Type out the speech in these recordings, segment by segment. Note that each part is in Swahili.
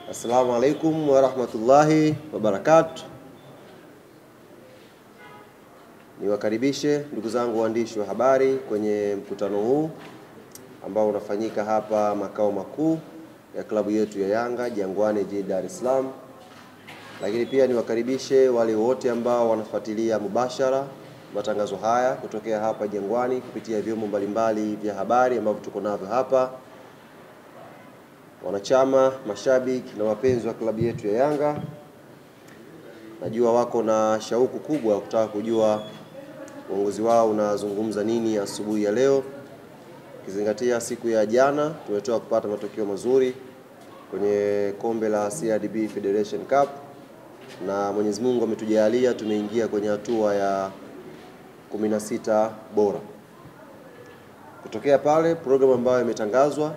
Assalamu alaikum wa rahmatullahi wa barakatuh. Niwakaribishe ndugu zangu waandishi wa habari kwenye mkutano huu ambao unafanyika hapa makao makuu ya klabu yetu ya Yanga Jangwani jijini Dar es Salaam. Lakini pia niwakaribishe wale wote ambao wanafuatilia mubashara matangazo haya kutokea hapa Jangwani kupitia vyombo mbalimbali vya habari ambavyo tuko navyo hapa. Wanachama, mashabiki na wapenzi wa klabu yetu ya Yanga, najua wako na shauku kubwa kutaka kujua uongozi wao unazungumza nini asubuhi ya leo. Kizingatia siku ya jana tumetoka kupata matokeo mazuri kwenye kombe la CRDB Federation Cup, na Mwenyezi Mungu ametujalia tumeingia kwenye hatua ya 16 bora. Kutokea pale program ambayo imetangazwa,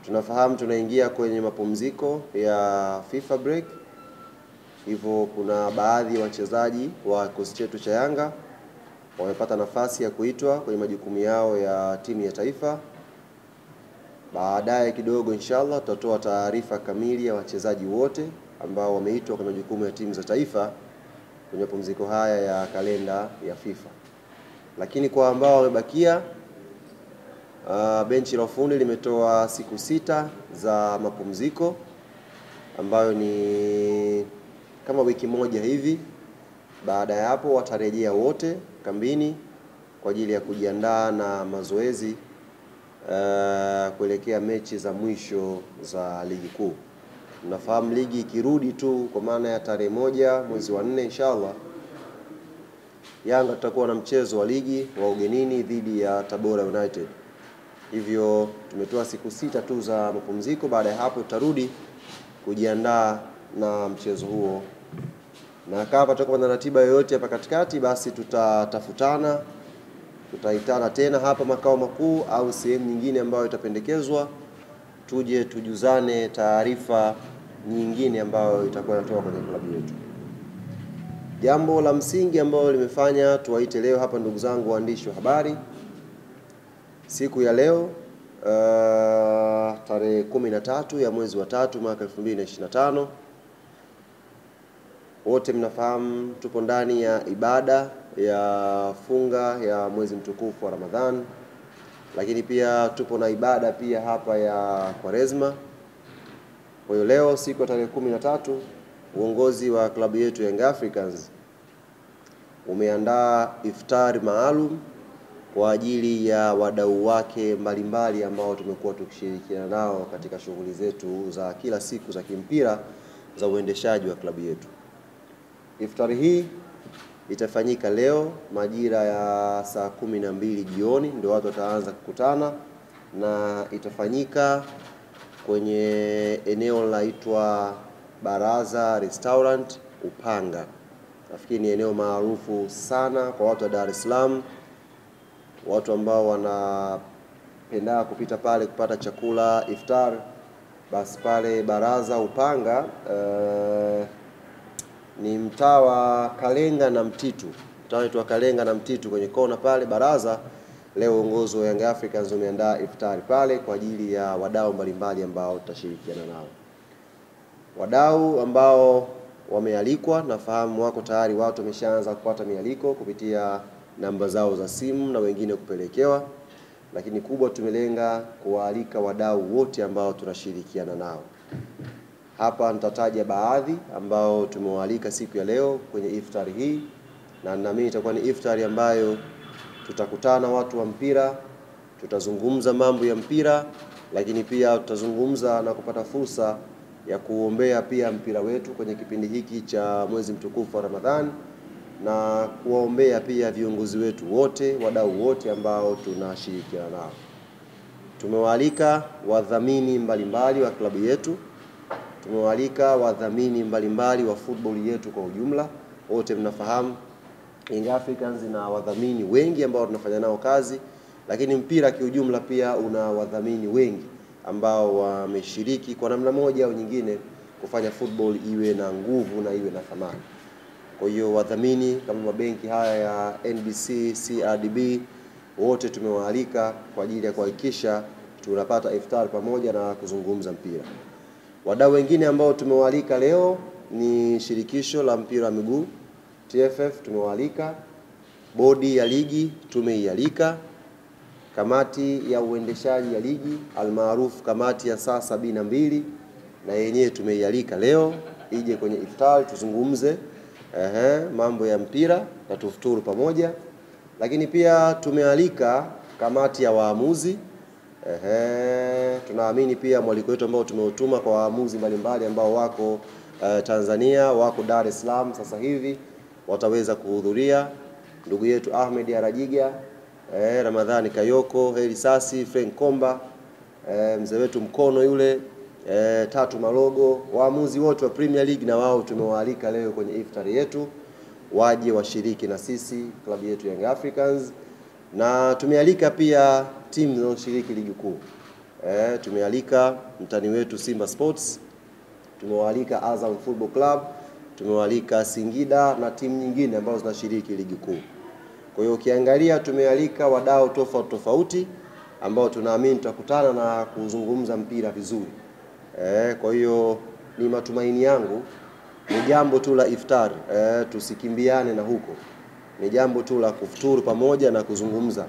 tunafahamu tunaingia kwenye mapumziko ya FIFA break. Hivyo kuna baadhi ya wachezaji wa kikosi chetu cha Yanga wamepata nafasi ya kuitwa kwenye majukumu yao ya timu ya taifa. Baadaye kidogo inshallah tutatoa taarifa kamili ya wachezaji wote ambao wameitwa kwenye majukumu ya timu za taifa kwenye mapumziko haya ya kalenda ya FIFA. Lakini kwa ambao wamebakia, benchi la ufundi limetoa siku 6 za mapumziko ambayo ni kama wiki moja hivi. Baada ya hapo watarejea wote kambini kwa ajili ya kujiandaa na mazoezi kuelekea mechi za mwisho za ligi kuu. Mnafahamu ligi ikirudi tu kwa maana ya tarehe 1 mwezi wa 4 inshallah, Yanga tutakuwa na mchezo wa ligi wa ugenini dhidi ya Tabora United. Hivyo tumetoa siku 6 tu za mapumziko. Baada ya hapo tutarudi kujiandaa na mchezo huo, na kama tutakuwa na ratiba yoyote hapa katikati, basi tutatafutana, tutaitana tena hapa makao makuu au sehemu nyingine ambayo itapendekezwa, tuje tujuzane taarifa nyingine ambayo itakuwa inatoka kwenye klabu yetu. Jambo la msingi ambalo limefanya tuwaite leo hapa ndugu zangu waandishi wa habari siku ya leo, tarehe 13 ya mwezi wa 3 mwaka 2025. Wote mnafahamu tupo ndani ya ibada ya funga ya mwezi mtukufu wa Ramadhan, lakini pia tupo na ibada pia hapa ya Kwaresma. Kwa hiyo leo siku ya tarehe 13, uongozi wa klabu yetu Young Africans umeandaa iftari maalum kwa ajili ya wadau wake mbalimbali ambao tumekuwa tukishirikiana nao katika shughuli zetu za kila siku za kimpira za uendeshaji wa klabu yetu. Iftari hii itafanyika leo majira ya saa 12 jioni, ndio watu wataanza kukutana, na itafanyika kwenye eneo linaloitwa Baraza Restaurant Upanga. Nafikiri ni eneo maarufu sana kwa watu wa Dar es Salaam, watu ambao wanapenda kupita pale kupata chakula iftar. Basi pale Baraza Upanga, ni mtaa wa Kalenga na Mtitu, mtaa wa Kalenga na Mtitu kwenye kona pale Baraza. Leo uongozi wa Young Africans umeandaa iftari pale kwa ajili ya wadau mbalimbali ambao tutashirikiana nao. Wadau ambao wamealikwa, nafahamu wako tayari, watu wameshaanza kupata mialiko kupitia namba zao za simu na wengine kupelekewa, lakini kubwa tumelenga kuwaalika wadau wote ambao tunashirikiana nao. Hapa nitataja baadhi ambao tumewaalika siku ya leo kwenye iftari hii, na naamini itakuwa ni iftari ambayo tutakutana watu wa mpira, tutazungumza mambo ya mpira, lakini pia tutazungumza na kupata fursa ya kuombea pia mpira wetu kwenye kipindi hiki cha mwezi mtukufu wa Ramadhani, na kuwaombea pia viongozi wetu wote, wadau wote ambao tunashirikiana nao. Tumewaalika wadhamini mbalimbali wa klabu yetu, tumewaalika wadhamini mbalimbali wa football yetu kwa ujumla. Wote mnafahamu Young Africans na wadhamini wengi ambao tunafanya nao kazi, lakini mpira kiujumla pia una wadhamini wengi ambao wameshiriki kwa namna moja au nyingine kufanya football iwe na nguvu na iwe na thamani. Kwa hiyo wadhamini kama mabenki haya ya NBC, CRDB, wote tumewaalika kwa ajili ya kuhakikisha tunapata iftar pamoja na kuzungumza mpira. Wadau wengine ambao tumewaalika leo ni shirikisho la mpira wa miguu TFF, tumewaalika bodi ya ligi, tumeialika kamati ya uendeshaji ya ligi almaarufu kamati ya saa 72, na yenyewe tumeialika leo ije kwenye iftar tuzungumze mambo ya mpira na tufuturu pamoja. Lakini pia tumealika kamati ya waamuzi. Tunaamini pia mwaliko wetu ambao tumeutuma kwa waamuzi mbalimbali ambao wako Tanzania, wako Dar es Salaam sasa hivi, wataweza kuhudhuria. Ndugu yetu Ahmed Arajiga, Ramadhani Kayoko, Heri Sasi, Frank Komba, mzee wetu Mkono yule, Tatu Malogo, waamuzi wote wa Premier League na wao tumewaalika leo kwenye iftari yetu waje washiriki na sisi klabu yetu Young Africans. Na tumealika pia timu zinazoshiriki ligi kuu. Tumealika mtani wetu Simba Sports, tumewaalika Azam Football Club, tumewaalika Singida na timu nyingine ambazo zinashiriki ligi kuu. Kwa hiyo ukiangalia tumealika wadau tofauti ambao tunaamini tutakutana na kuzungumza mpira vizuri. Kwa hiyo ni matumaini yangu ni jambo tu la iftar, tusikimbiane na huko. Ni jambo tu la kufuturu pamoja na kuzungumza.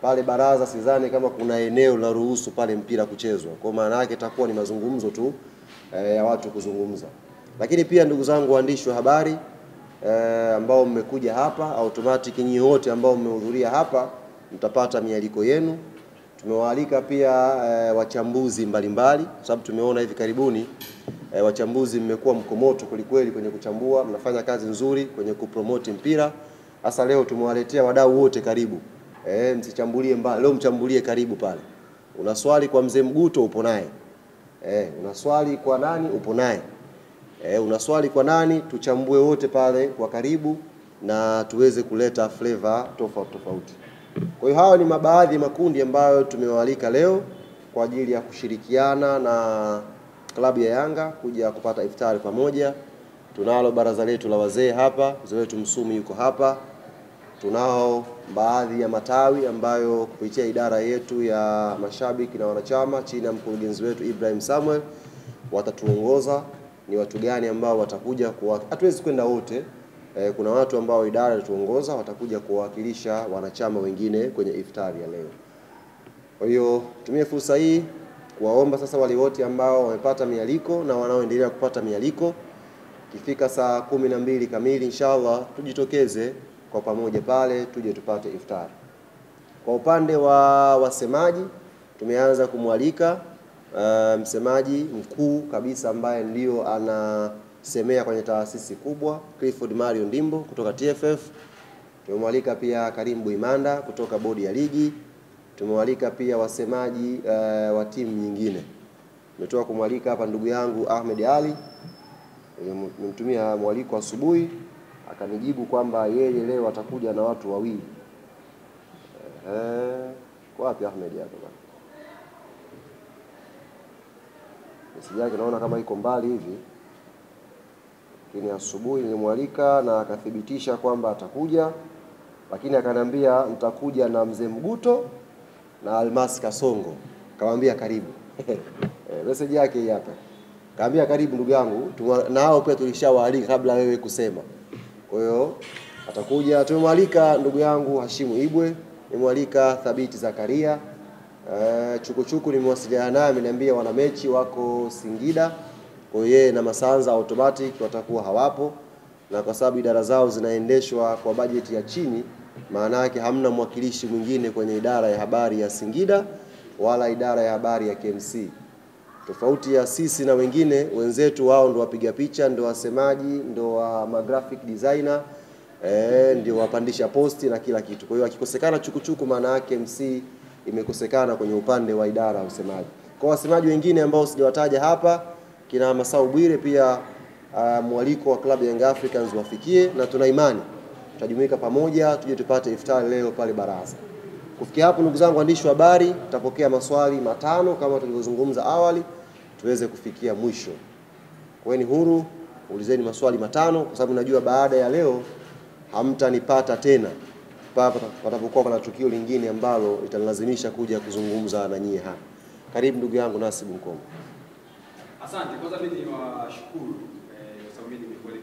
Pale baraza sidhani kama kuna eneo la ruhusu pale mpira kuchezwa. Kwa maana yake itakuwa ni mazungumzo tu ya watu kuzungumza. Lakini pia ndugu zangu waandishi wa habari ambao mmekuja hapa, automatic nyinyi wote ambao mmehudhuria hapa mtapata mialiko yenu. Tumewaalika pia wachambuzi mbalimbali kwa sababu tumeona hivi karibuni wachambuzi mmekuwa mkomoto kweli kwenye kuchambua, mnafanya kazi nzuri kwenye kupromote mpira. Hasa leo tumewaletea wadau wote karibu. Msichambulie mbali, leo mchambulie karibu pale. Una swali kwa mzee Mguto upo naye. Una swali kwa nani upo naye. Una swali kwa nani, tuchambue wote pale kwa karibu na tuweze kuleta flavor tofauti. Kwa hiyo hawa ni mabaadhi makundi ambayo tumewaalika leo kwa ajili ya kushirikiana na klabu ya Yanga kuja kupata iftari pamoja. Tunalo baraza letu la wazee hapa, mzee wetu Msumi yuko hapa. Tunao baadhi ya matawi ambayo kupitia idara yetu ya mashabiki na wanachama chini ya mkurugenzi wetu Ibrahim Samuel watatuongoza ni watu gani ambao watakuja hatuwezi kwenda wote. Kuna watu ambao idara inatuongoza watakuja kuwakilisha wanachama wengine kwenye iftari ya leo. Kwa hiyo tumie fursa hii kuwaomba sasa wale wote ambao wamepata mialiko na wanaoendelea kupata mialiko, kifika saa 12 kamili inshallah tujitokeze kwa pamoja pale tuje tupate iftari. Kwa upande wa wasemaji tumeanza kumwalika msemaji mkuu kabisa ambaye ndio anasemea kwenye taasisi kubwa, Clifford Mario Ndimbo kutoka TFF. Tumemwalika pia Karim Buimanda kutoka bodi ya ligi. Tumewalika pia wasemaji wa timu nyingine. Nimetoka kumwalika hapa ndugu yangu Ahmed Ali. Nimemtumia mwaliko asubuhi akanijibu kwamba yeye leo atakuja na watu wawili. Kwa wapi Ahmed hapa bwana? Sijaki naona kama iko mbali hivi. Lakini asubuhi nilimwalika na akathibitisha kwamba atakuja, lakini akaniambia nitakuja na mzee Mguto na Almas Kasongo. Kamwambia karibu. Message yake hii hapa. Kaambia karibu ndugu yangu, nao pia tulishawaalika kabla wewe kusema. Kwa hiyo atakuja. Tumemwalika ndugu yangu Hashimu Ibwe, nimemwalika Thabiti Zakaria. Chukuchuku nimewasiliana naye, ameniambia wana mechi wako Singida. Kwa hiyo yeye na Masanza automatic watakuwa hawapo, na kwa sababu idara zao zinaendeshwa kwa bajeti ya chini, maana yake hamna mwakilishi mwingine kwenye idara ya habari ya Singida wala idara ya habari ya KMC. Tofauti ya sisi na wengine wenzetu, wao ndio wapiga picha, ndio wasemaji, ndio wa graphic designer, ndio wapandisha posti na kila kitu. Kwa hiyo akikosekana Chukuchuku, maana yake MC imekosekana kwenye upande wa idara ya usemaji. Kwa wasemaji wengine ambao sijawataja hapa, kina Masau Bwire pia mwaliko wa klabu ya Young Africans wafikie, na tuna imani tutajumuika pamoja tuje tupate iftari leo pale baraza. Kufikia hapo ndugu zangu waandishi wa habari, tutapokea maswali 5 kama tulivyozungumza awali tuweze kufikia mwisho. Kweni huru, ulizeni maswali 5 kwa sababu najua baada ya leo hamtanipata tena patapokuwa kuna tukio lingine ambalo litalazimisha kuja kuzungumza na nyie hapa. Karibu ndugu yangu Nasibu Mkomo. Asante, kwanza mimi niwashukuru kwa sababu mimi nimekuwa